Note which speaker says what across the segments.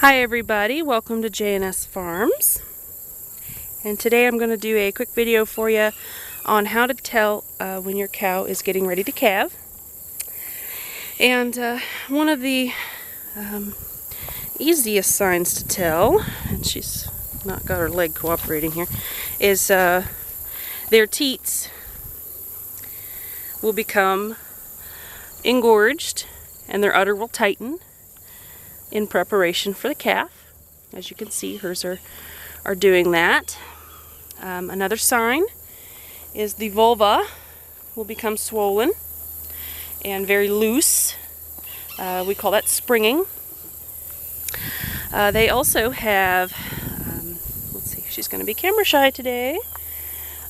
Speaker 1: Hi everybody, welcome to J&S Farms, and today I'm going to do a quick video for you on how to tell when your cow is getting ready to calve. And one of the easiest signs to tell, and she's not got her leg cooperating here, is their teats will become engorged and their udder will tighten in preparation for the calf. As you can see, hers are doing that. Another sign is the vulva will become swollen and very loose. We call that springing. They also have, let's see, she's going to be camera shy today.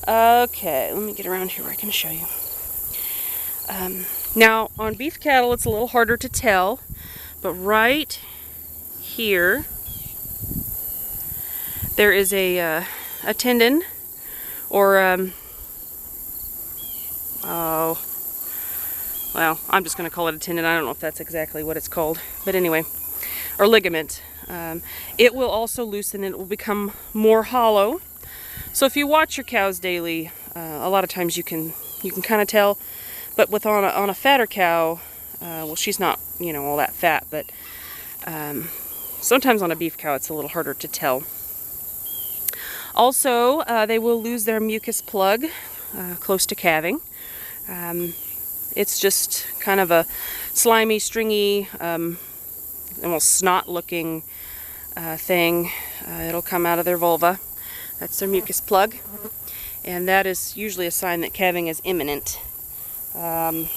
Speaker 1: Okay, let me get around here where I can show you. Now, on beef cattle, it's a little harder to tell, but right here, there is a tendon, or oh, well, I'm just going to call it a tendon. I don't know if that's exactly what it's called, but anyway, or ligament. It will also loosen. It will become more hollow. So if you watch your cows daily, a lot of times you can kind of tell. But with on a fatter cow, well, she's not, you know, all that fat, but sometimes on a beef cow it's a little harder to tell. Also, they will lose their mucus plug close to calving. It's just kind of a slimy, stringy, almost snot-looking thing. It'll come out of their vulva. That's their mucus plug, and that is usually a sign that calving is imminent. Now,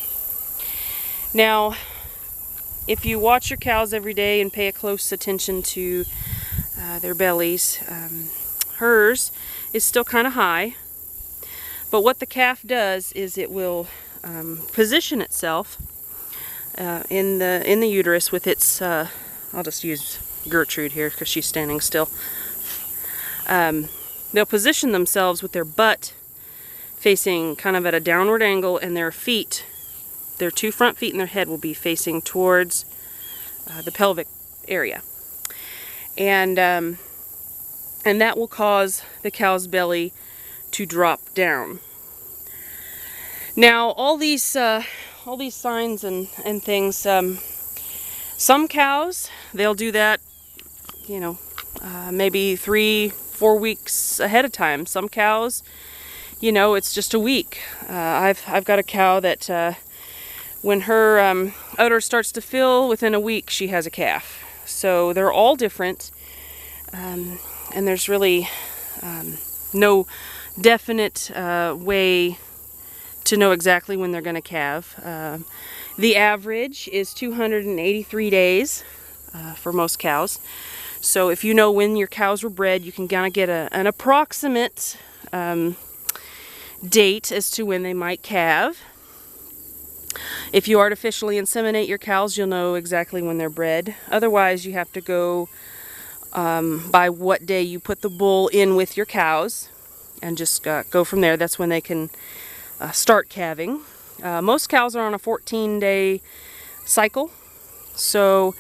Speaker 1: if you watch your cows every day and pay a close attention to their bellies, hers is still kind of high, but what the calf does is it will position itself in the uterus with its, I'll just use Gertrude here because she's standing still. They'll position themselves with their butt facing kind of at a downward angle, and their feet, their two front feet and their head will be facing towards the pelvic area. And that will cause the cow's belly to drop down. Now, all these signs and things, some cows, they'll do that, you know, maybe 3-4 weeks ahead of time. Some cows, you know, it's just a week. I've got a cow that when her udder starts to fill, within a week she has a calf. So they're all different, and there's really no definite way to know exactly when they're going to calve. The average is 283 days for most cows. So if you know when your cows were bred, you can kind of get an approximate date as to when they might calve. If you artificially inseminate your cows, you'll know exactly when they're bred. Otherwise, you have to go by what day you put the bull in with your cows, and just go from there. That's when they can start calving. Most cows are on a 14-day cycle, so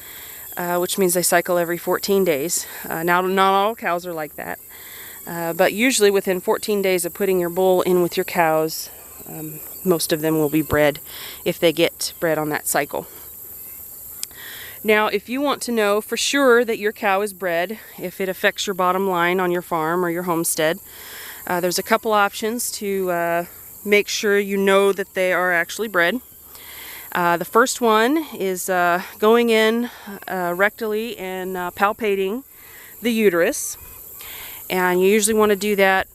Speaker 1: which means they cycle every 14 days. Now, not all cows are like that, but usually within 14 days of putting your bull in with your cows, most of them will be bred if they get bred on that cycle. Now, if you want to know for sure that your cow is bred, if it affects your bottom line on your farm or your homestead, there's a couple options to make sure you know that they are actually bred. The first one is going in rectally and palpating the uterus. And you usually want to do that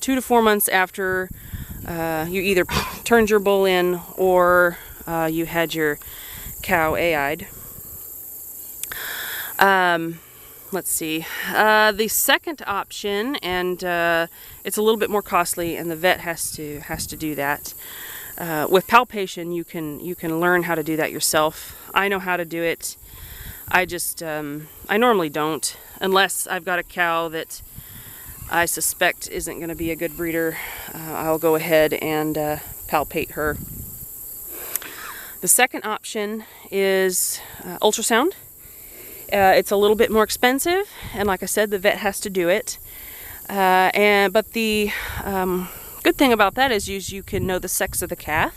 Speaker 1: 2 to 4 months after you either turned your bull in or you had your cow AI'd. Let's see. The second option, and it's a little bit more costly, and the vet has to do that. With palpation, you can learn how to do that yourself. I know how to do it. I normally don't, unless I've got a cow that I suspect isn't going to be a good breeder. I'll go ahead and palpate her. The second option is ultrasound. It's a little bit more expensive, and like I said, the vet has to do it. But the good thing about that is you can know the sex of the calf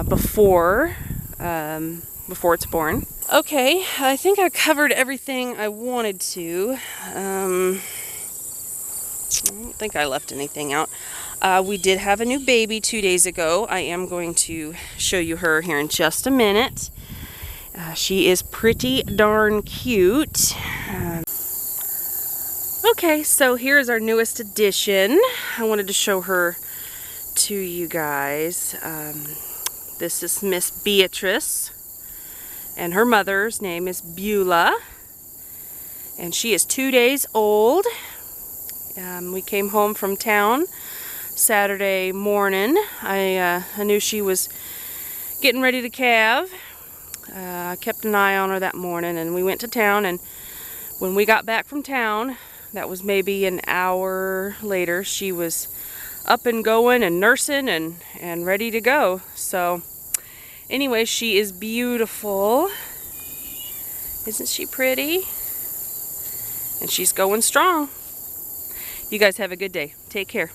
Speaker 1: before it's born. Okay, I think I covered everything I wanted to. I don't think I left anything out. We did have a new baby 2 days ago. I am going to show you her here in just a minute. She is pretty darn cute. Okay, so here's our newest addition. I wanted to show her to you guys. This is Miss Beatrice, and her mother's name is Beulah, and she is 2 days old. We came home from town Saturday morning. I knew she was getting ready to calve. I kept an eye on her that morning, and we went to town, and when we got back from town, that was maybe an hour later, she was up and going and nursing and ready to go. So anyway, she is beautiful. Isn't she pretty? And she's going strong. You guys have a good day. Take care.